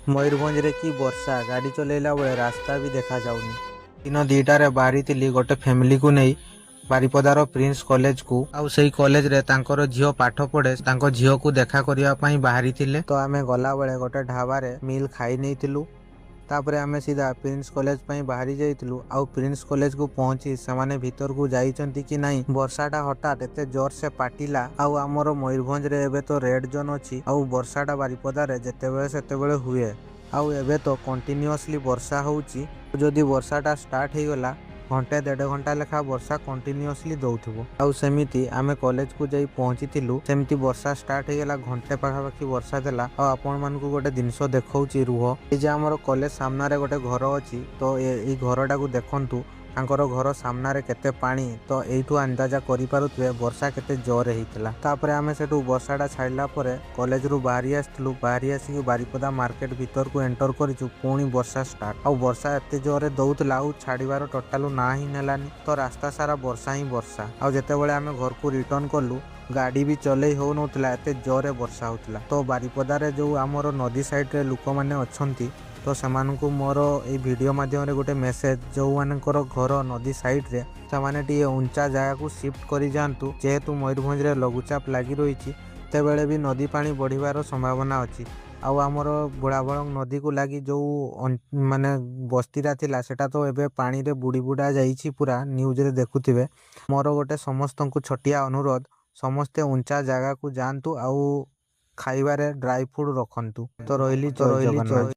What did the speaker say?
मयूरभंज रे की वर्षा गाड़ी चलेला बेले रास्ता भी देखा जाउनी। दिन 2टारे बाहरी गोटे फैमिली को नहीं बारिपदार प्रिंस कॉलेज को आउ सेई कॉलेज रे तांकर झियो पाठ पढ़े तांको झियो को देखा करिया पई बाहरी थिले। तो आमे गला बेले गोटे ढाबा रे मील खाई नेइतिलु। तापरे आमे सीधा प्रिंस कॉलेज पई बाहरी जाइतिलु। आउ प्रिंस कॉलेज को पहुंची सेमाने भीतर को जाइचंती कि नाही वर्षाटा हठात एते जोर से पाटिला। आउ हमरो मयूरभंज रे एबे तो रेड जोन अछि। आउ वर्षाटा बारिपदा रे जेतेबेले सेतेबेले हुए। आउ एबे तो कंटिन्यूअसली वर्षा होउची। जदि वर्षाटा स्टार्ट हे गला घंटे 1.5 घंटा लेखा वर्षा कंटिन्यूअसली दउथिबो। आउ सेमिति आमे कॉलेज को जाई पहुंचीतिलु। सेमिति वर्षा स्टार्ट हे गला घंटे पाखापाखि वर्षा देला। आ आपण मानकु गोटे जिंसो देखौची रुह ए जे हमरो कॉलेज सामना रे गोटे घर अछि। तो ए घरटा को देखंतु तांकर घर सामना रे केते पानी। तो एइठु अंदाजा करि पारुथबे वर्षा केते जोर हेइतला। तापरे आमे सेटु वर्षाटा छाडला परे कॉलेज रु बाहरी आस्तिलु। बाहरी आसी बारिपदा मार्केट भीतर को एंटर करिचु। पुणी वर्षा स्टार्ट। आउ वर्षा एते जोरे दउतला आउ छाडिबार टोटाल ना ही नेलानी। तो रास्ता सारा वर्षा ही वर्षा। आउ जेतेबेले आमे घर को रिटर्न करलु गाड़ी भी चले हो नथला एते जोरे वर्षा होतला। तो बारिपदा रे जो हमरो नदी साइड रे लोक माने अछंती तो सेमानकु मोर ए वीडियो माध्यम रे गोटे मेसेज जो मानकर घर नदी साइड रे सेमाने टी ऊंचा जगह को शिफ्ट करि जानतु। जेहेतु मयूरभंज रे लघुचाप लागि रहिछि तेबेले भी नदी पानी बढ़िबार संभावना अछि। आउ हमर बुढ़ाबलंग नदी को लागि जो माने बस्तीरा थिला सेटा तो एबे पानी रे बुड़ी बुड़ा जाइछि पूरा न्यूज रे देखुथिबे। मोर गोटे समस्त को छटिया अनुरोध समस्ते ऊंचा जगह को जानतु आउ खाइबारे ड्राई फ्रूट रखंतु। तो रहिली जय जगन्नाथ।